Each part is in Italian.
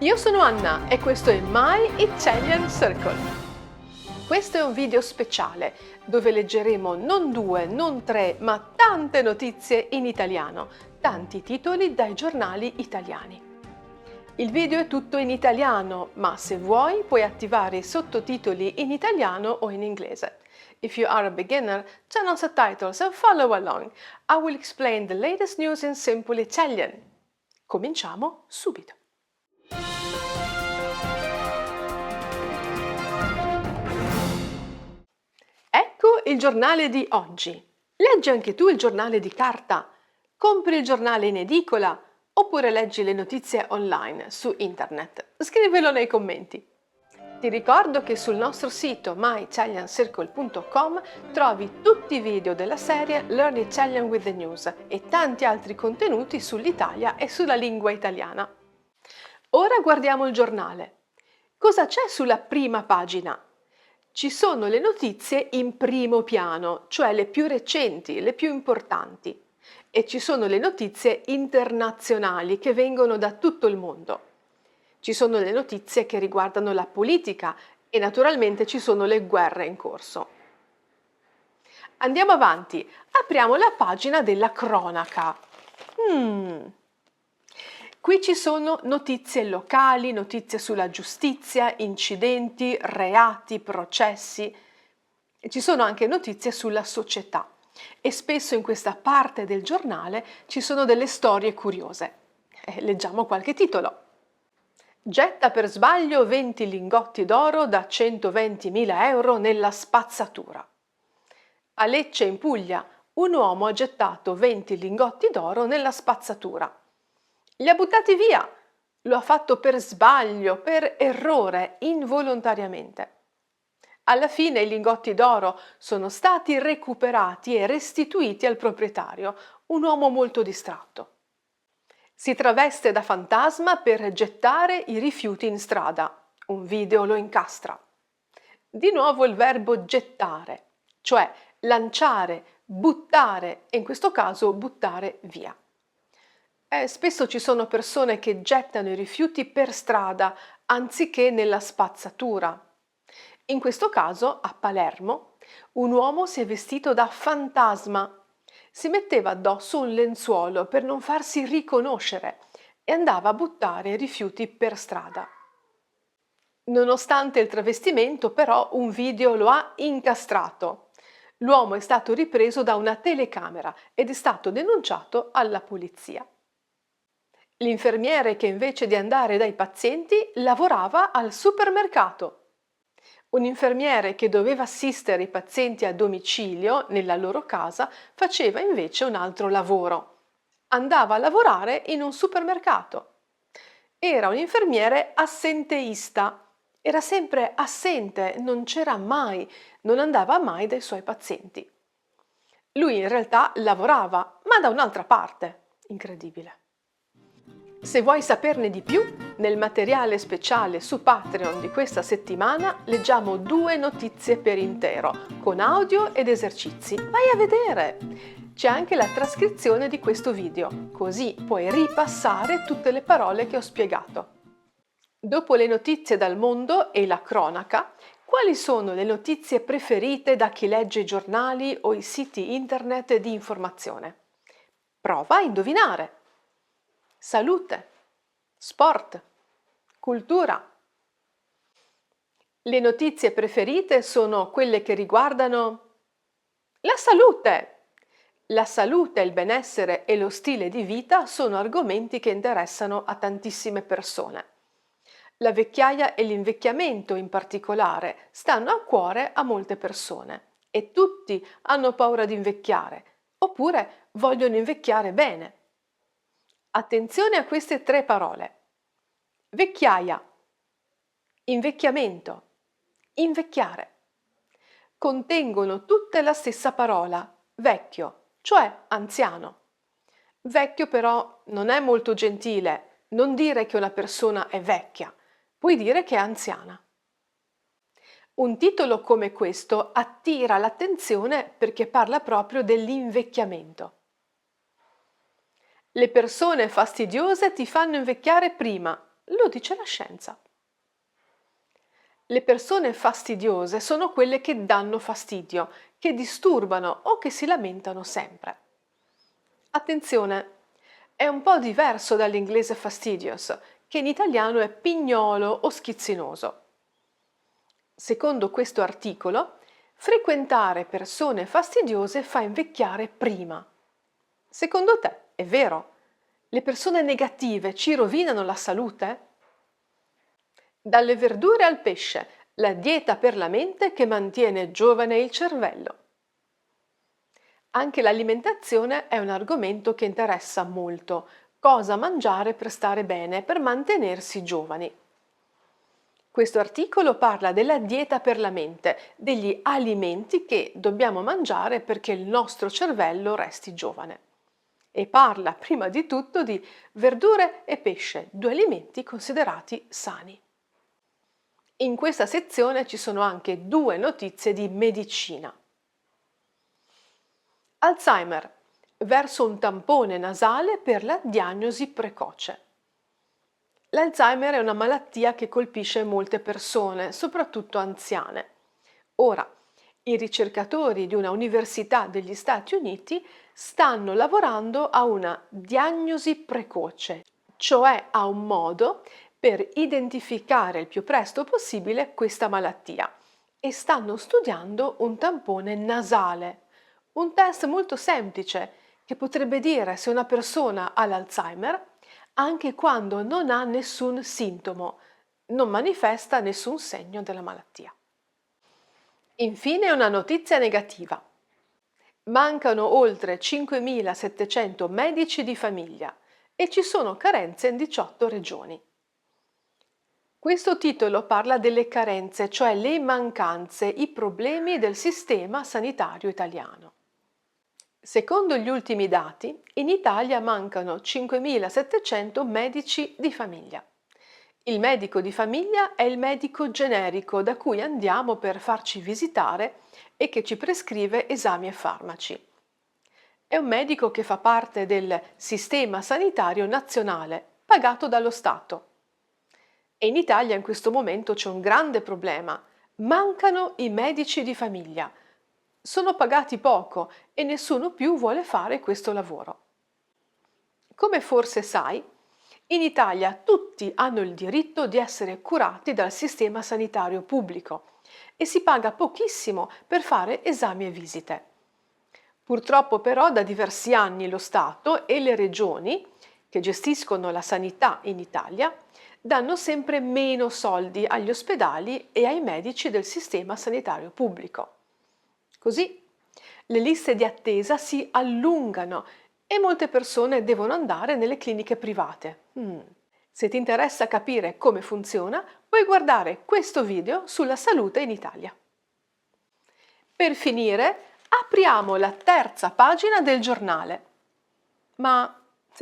Io sono Anna e questo è My Italian Circle. Questo è un video speciale dove leggeremo non 2, non 3, ma tante notizie in italiano, tanti titoli dai giornali italiani. Il video è tutto in italiano, ma se vuoi puoi attivare i sottotitoli in italiano o in inglese. If you are a beginner, turn on subtitles and follow along. I will explain the latest news in simple Italian. Cominciamo subito. Ecco il giornale di oggi. Leggi anche tu il giornale di carta. Compri il giornale in edicola oppure leggi le notizie online su internet. Scrivilo nei commenti. Ti ricordo che sul nostro sito myitaliancircle.com trovi tutti i video della serie Learn Italian with the News e tanti altri contenuti sull'Italia e sulla lingua italiana. Ora guardiamo il giornale. Cosa c'è sulla prima pagina? Ci sono le notizie in primo piano, cioè le più recenti, le più importanti. E ci sono le notizie internazionali che vengono da tutto il mondo. Ci sono le notizie che riguardano la politica e naturalmente ci sono le guerre in corso. Andiamo avanti, apriamo la pagina della cronaca. Qui ci sono notizie locali, notizie sulla giustizia, incidenti, reati, processi. E ci sono anche notizie sulla società e spesso in questa parte del giornale ci sono delle storie curiose. Leggiamo qualche titolo. Getta per sbaglio 20 lingotti d'oro da 120.000 euro nella spazzatura. A Lecce in Puglia un uomo ha gettato 20 lingotti d'oro nella spazzatura. Li ha buttati via, lo ha fatto per sbaglio, per errore, involontariamente. Alla fine i lingotti d'oro sono stati recuperati e restituiti al proprietario, un uomo molto distratto. Si traveste da fantasma per gettare i rifiuti in strada. Un video lo incastra. Di nuovo il verbo gettare, cioè lanciare, buttare e in questo caso buttare via. Spesso ci sono persone che gettano i rifiuti per strada anziché nella spazzatura. In questo caso, a Palermo, un uomo si è vestito da fantasma. Si metteva addosso un lenzuolo per non farsi riconoscere e andava a buttare i rifiuti per strada. Nonostante il travestimento, però, un video lo ha incastrato. L'uomo è stato ripreso da una telecamera ed è stato denunciato alla polizia. L'infermiere che invece di andare dai pazienti lavorava al supermercato. Un infermiere che doveva assistere i pazienti a domicilio nella loro casa faceva invece un altro lavoro. Andava a lavorare in un supermercato. Era un infermiere assenteista. Era sempre assente, non c'era mai, non andava mai dai suoi pazienti. Lui in realtà lavorava, ma da un'altra parte. Incredibile. Se vuoi saperne di più, nel materiale speciale su Patreon di questa settimana leggiamo 2 notizie per intero, con audio ed esercizi. Vai a vedere! C'è anche la trascrizione di questo video, così puoi ripassare tutte le parole che ho spiegato. Dopo le notizie dal mondo e la cronaca, quali sono le notizie preferite da chi legge i giornali o i siti internet di informazione? Prova a indovinare. Salute, sport, cultura. Le notizie preferite sono quelle che riguardano la salute. La salute, il benessere e lo stile di vita sono argomenti che interessano a tantissime persone. La vecchiaia e l'invecchiamento in particolare stanno a cuore a molte persone e tutti hanno paura di invecchiare oppure vogliono invecchiare bene. Attenzione a queste 3 parole. Vecchiaia, invecchiamento, invecchiare. Contengono tutte la stessa parola, vecchio, cioè anziano. Vecchio però non è molto gentile, non dire che una persona è vecchia, puoi dire che è anziana. Un titolo come questo attira l'attenzione perché parla proprio dell'invecchiamento. Le persone fastidiose ti fanno invecchiare prima. lo dice la scienza. Le persone fastidiose sono quelle che danno fastidio, che disturbano o che si lamentano sempre. Attenzione, è un po' diverso dall'inglese fastidious, che in italiano è pignolo o schizzinoso. Secondo questo articolo, frequentare persone fastidiose fa invecchiare prima. Secondo te è vero? Le persone negative ci rovinano la salute? Dalle verdure al pesce, la dieta per la mente che mantiene giovane il cervello. Anche l'alimentazione è un argomento che interessa molto. Cosa mangiare per stare bene, per mantenersi giovani. Questo articolo parla della dieta per la mente, degli alimenti che dobbiamo mangiare perché il nostro cervello resti giovane. E parla prima di tutto di verdure e pesce, due alimenti considerati sani. In questa sezione ci sono anche due notizie di medicina. Alzheimer, verso un tampone nasale per la diagnosi precoce. L'Alzheimer è una malattia che colpisce molte persone, soprattutto anziane. Ora, i ricercatori di una università degli Stati Uniti stanno lavorando a una diagnosi precoce, cioè a un modo per identificare il più presto possibile questa malattia e stanno studiando un tampone nasale, un test molto semplice che potrebbe dire se una persona ha l'Alzheimer anche quando non ha nessun sintomo, non manifesta nessun segno della malattia. Infine una notizia negativa. Mancano oltre 5.700 medici di famiglia e ci sono carenze in 18 regioni. Questo titolo parla delle carenze, cioè le mancanze, i problemi del sistema sanitario italiano. Secondo gli ultimi dati, in Italia mancano 5.700 medici di famiglia. Il medico di famiglia è il medico generico da cui andiamo per farci visitare e che ci prescrive esami e farmaci. È un medico che fa parte del sistema sanitario nazionale, pagato dallo Stato. E in Italia in questo momento c'è un grande problema. Mancano i medici di famiglia. Sono pagati poco e nessuno più vuole fare questo lavoro. Come forse sai, in Italia tutti hanno il diritto di essere curati dal sistema sanitario pubblico e si paga pochissimo per fare esami e visite. Purtroppo però da diversi anni lo Stato e le regioni, che gestiscono la sanità in Italia, danno sempre meno soldi agli ospedali e ai medici del sistema sanitario pubblico. Così le liste di attesa si allungano e molte persone devono andare nelle cliniche private. Se ti interessa capire come funziona, puoi guardare questo video sulla salute in Italia. Per finire, apriamo la terza pagina del giornale. Ma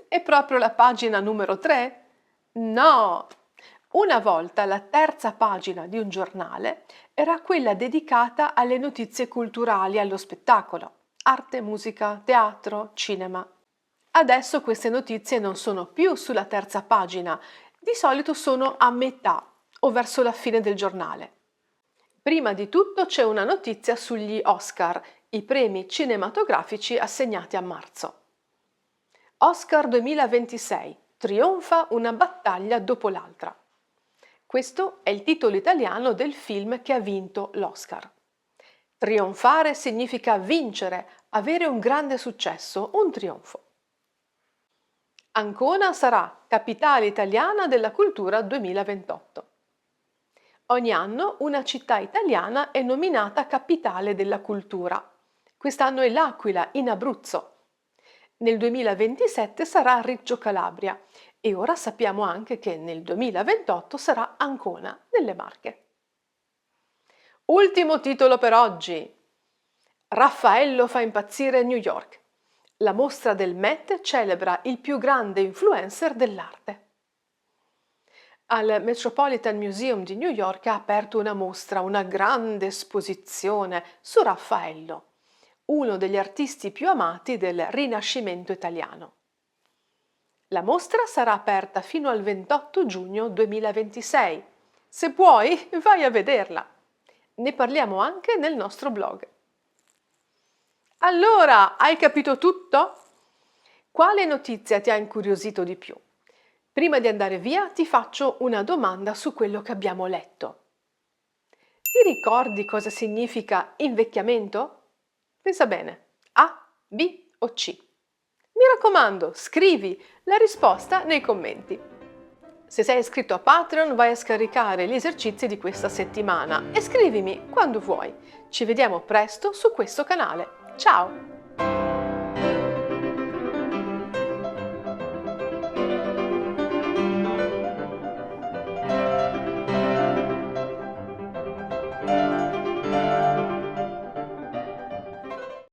è proprio la pagina numero 3? No! Una volta la terza pagina di un giornale era quella dedicata alle notizie culturali e allo spettacolo, arte, musica, teatro, cinema. Adesso queste notizie non sono più sulla terza pagina, di solito sono a metà o verso la fine del giornale. Prima di tutto c'è una notizia sugli Oscar, i premi cinematografici assegnati a marzo. Oscar 2026. Trionfa una battaglia dopo l'altra. Questo è il titolo italiano del film che ha vinto l'Oscar. Trionfare significa vincere, avere un grande successo, un trionfo. Ancona sarà Capitale Italiana della Cultura 2028. Ogni anno una città italiana è nominata Capitale della Cultura. Quest'anno è L'Aquila, in Abruzzo. Nel 2027 sarà Reggio Calabria e ora sappiamo anche che nel 2028 sarà Ancona, nelle Marche. Ultimo titolo per oggi. Raffaello fa impazzire New York. La mostra del Met celebra il più grande influencer dell'arte. Al Metropolitan Museum di New York ha aperto una mostra, una grande esposizione su Raffaello, uno degli artisti più amati del Rinascimento italiano. La mostra sarà aperta fino al 28 giugno 2026. Se puoi, vai a vederla. Ne parliamo anche nel nostro blog. Allora, hai capito tutto? Quale notizia ti ha incuriosito di più? Prima di andare via ti faccio una domanda su quello che abbiamo letto. Ti ricordi cosa significa invecchiamento? Pensa bene, A, B o C? Mi raccomando, scrivi la risposta nei commenti. Se sei iscritto a Patreon, vai a scaricare gli esercizi di questa settimana e scrivimi quando vuoi. Ci vediamo presto su questo canale. Ciao!